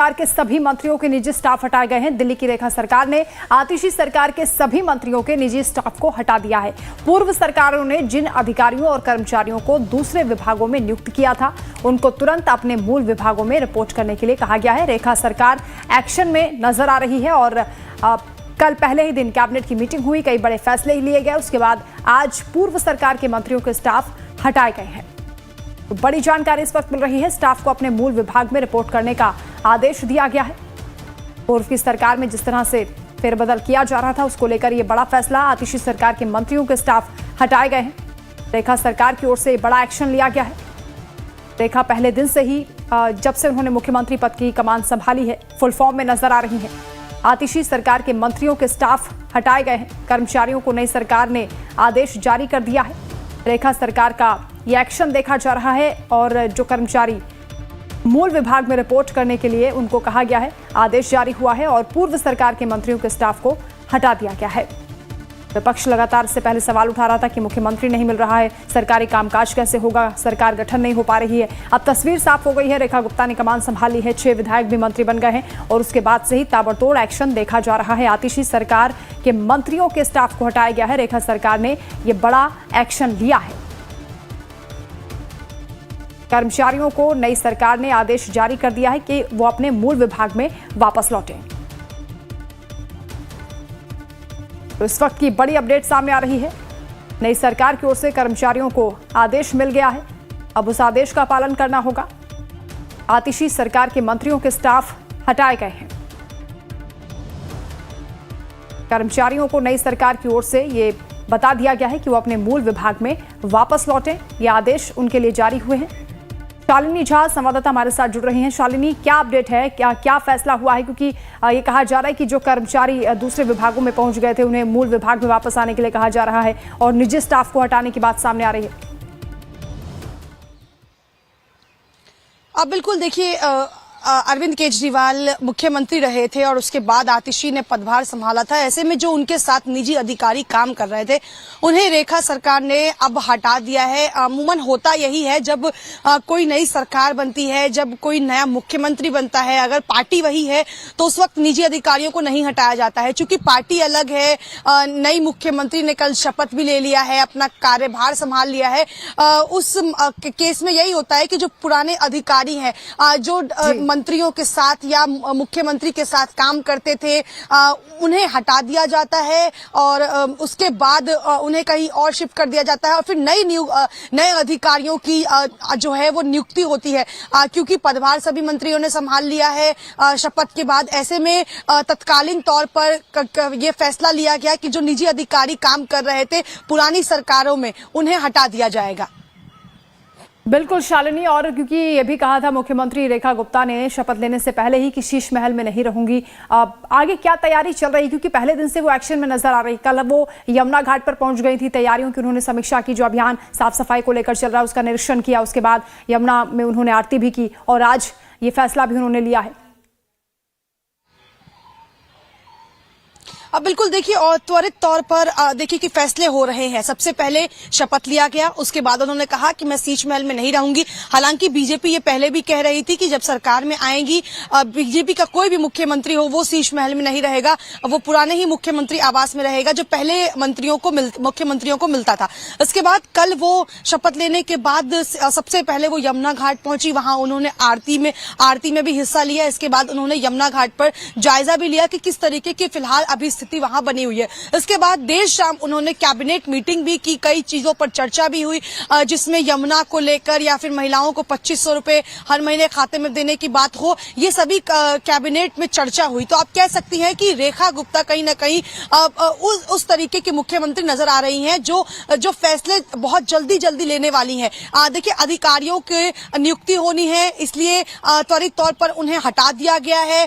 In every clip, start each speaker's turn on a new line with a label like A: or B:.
A: सरकार के सभी मंत्रियों के निजी स्टाफ हटाए गए हैं। दिल्ली की रेखा सरकार ने आतिशी सरकार के सभी मंत्रियों के निजी स्टाफ को हटा दिया है। पूर्व सरकारों ने जिन अधिकारियों और कर्मचारियों को दूसरे विभागों में नियुक्त किया था, उनको तुरंत अपने मूल विभागों में रिपोर्ट करने के लिए कहा गया है। रेखा सरकार एक्शन में नजर आ रही है और कल पहले ही दिन कैबिनेट की मीटिंग हुई, कई बड़े फैसले लिए गए। उसके बाद आज पूर्व सरकार के मंत्रियों के स्टाफ हटाए गए हैं। तो बड़ी जानकारी इस वक्त मिल रही है। स्टाफ को अपने मूल विभाग में रिपोर्ट करने का आदेश दिया गया है। पूर्व की सरकार में जिस तरह से फेरबदल किया जा रहा था, उसको लेकर यह बड़ा फैसला। आतिशी सरकार के मंत्रियों के स्टाफ हटाए गए हैं। रेखा सरकार की ओर से बड़ा एक्शन लिया गया है। रेखा पहले दिन से ही जब से उन्होंने मुख्यमंत्री पद की कमान संभाली है, फुल फॉर्म में नजर आ रही है। आतिशी सरकार के मंत्रियों के स्टाफ हटाए गए हैं। कर्मचारियों को नई सरकार ने आदेश जारी कर दिया है। रेखा सरकार का यह एक्शन देखा जा रहा है और जो कर्मचारी मूल विभाग में रिपोर्ट करने के लिए उनको कहा गया है, आदेश जारी हुआ है और पूर्व सरकार के मंत्रियों के स्टाफ को हटा दिया गया है। विपक्ष लगातार इससे पहले सवाल उठा रहा था कि मुख्यमंत्री नहीं मिल रहा है, सरकारी कामकाज कैसे होगा, सरकार गठन नहीं हो पा रही है। अब तस्वीर साफ हो गई है। रेखा गुप्ता ने कमान संभाली है, 6 विधायक भी मंत्री बन गए हैं और उसके बाद से ही ताबड़तोड़ एक्शन देखा जा रहा है। आतिशी सरकार के मंत्रियों के स्टाफ को हटाया गया है। रेखा सरकार ने यह बड़ा एक्शन लिया है। कर्मचारियों को नई सरकार ने आदेश जारी कर दिया है कि वो अपने मूल विभाग में वापस लौटें। तो इस वक्त की बड़ी अपडेट सामने आ रही है। नई सरकार की ओर से कर्मचारियों को आदेश मिल गया है। अब उस आदेश का पालन करना होगा। आतिशी सरकार के मंत्रियों के स्टाफ हटाए गए हैं। कर्मचारियों को नई सरकार की ओर से ये बता दिया गया है कि वो अपने मूल विभाग में वापस लौटें। ये आदेश उनके लिए जारी हुए हैं। शालिनी झा संवाददाता हमारे साथ जुड़ रही हैं। शालिनी, क्या अपडेट है, क्या फैसला हुआ है? क्योंकि ये कहा जा रहा है कि जो कर्मचारी दूसरे विभागों में पहुंच गए थे, उन्हें मूल विभाग में वापस आने के लिए कहा जा रहा है और निजी स्टाफ को हटाने की बात सामने आ रही है।
B: अब बिल्कुल देखिए, अरविंद केजरीवाल मुख्यमंत्री रहे थे और उसके बाद आतिशी ने पदभार संभाला था। ऐसे में जो उनके साथ निजी अधिकारी काम कर रहे थे, उन्हें रेखा सरकार ने अब हटा दिया है। अमूमन होता यही है, जब कोई नई सरकार बनती है, जब कोई नया मुख्यमंत्री बनता है, अगर पार्टी वही है तो उस वक्त निजी अधिकारियों को नहीं हटाया जाता है। चूंकि पार्टी अलग है, नई मुख्यमंत्री ने कल शपथ भी ले लिया है, अपना कार्यभार संभाल लिया है। उस केस में यही होता है कि जो पुराने अधिकारी हैं, जो मंत्रियों के साथ या मुख्यमंत्री के साथ काम करते थे, उन्हें हटा दिया जाता है और उसके बाद उन्हें कहीं और शिफ्ट कर दिया जाता है और फिर नए अधिकारियों की जो है वो नियुक्ति होती है। क्योंकि पदभार सभी मंत्रियों ने संभाल लिया है शपथ के बाद। ऐसे में तत्कालीन तौर पर ये फैसला लिया गया कि जो निजी अधिकारी काम कर रहे थे पुरानी सरकारों में, उन्हें हटा दिया जाएगा।
A: बिल्कुल शालिनी, और क्योंकि ये भी कहा था मुख्यमंत्री रेखा गुप्ता ने शपथ लेने से पहले ही कि शीश महल में नहीं रहूंगी, आगे क्या तैयारी चल रही? क्योंकि पहले दिन से वो एक्शन में नजर आ रही। कल वो यमुना घाट पर पहुंच गई थी, तैयारियों की उन्होंने समीक्षा की। जो अभियान साफ सफाई को लेकर चल रहा है उसका निरीक्षण किया। उसके बाद यमुना में उन्होंने आरती भी की और आज ये फैसला भी उन्होंने लिया है।
B: अब बिल्कुल देखिए, और त्वरित तौर पर देखिए कि फैसले हो रहे हैं। सबसे पहले शपथ लिया गया, उसके बाद उन्होंने कहा कि मैं शीश महल में नहीं रहूंगी। हालांकि बीजेपी ये पहले भी कह रही थी कि जब सरकार में आएंगी, बीजेपी का कोई भी मुख्यमंत्री हो, वो शीश महल में नहीं रहेगा, वो पुराने ही मुख्यमंत्री आवास में रहेगा जो पहले मुख्यमंत्रियों को मिलता था। इसके बाद कल वो शपथ लेने के बाद सबसे पहले वो यमुना घाट पहुंची। वहां उन्होंने आरती में भी हिस्सा लिया। इसके बाद उन्होंने यमुना घाट पर जायजा भी लिया कि किस तरीके की फिलहाल अभी स्थिति वहां बनी हुई है। इसके बाद देर शाम उन्होंने कैबिनेट मीटिंग भी की, कई चीजों पर चर्चा भी हुई, जिसमें यमुना को लेकर या फिर महिलाओं को 2500 रुपए हर महीने खाते में देने की बात हो, ये सभी कैबिनेट में चर्चा हुई। तो आप कह सकती हैं कि रेखा गुप्ता कहीं ना कहीं उस तरीके की मुख्यमंत्री नजर आ रही हैं जो फैसले बहुत जल्दी लेने वाली हैं। देखिए, अधिकारियों की नियुक्ति होनी है, इसलिए त्वरित तौर पर उन्हें हटा दिया गया है।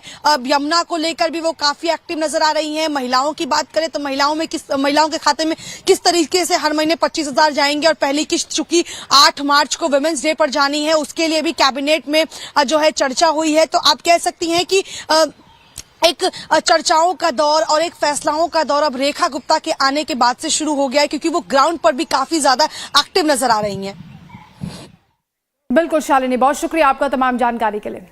B: यमुना को लेकर भी वो काफी एक्टिव नजर आ रही हैं। महिलाओं की बात करें तो महिलाओं के खाते में किस तरीके से हर महीने 25,000 जाएंगे और पहली किस्त चूंकि 8 मार्च को वुमेन्स डे पर जानी है, उसके लिए भी कैबिनेट में जो है चर्चा हुई है। तो आप कह सकती हैं कि एक चर्चाओं का दौर और एक फैसलाओं का दौर अब रेखा गुप्ता के आने के बाद से शुरू हो गया है, क्योंकि वो ग्राउंड पर भी काफी ज्यादा एक्टिव नजर आ रही हैं।
A: बिल्कुल शालिनी, बहुत शुक्रिया आपका तमाम जानकारी के लिए।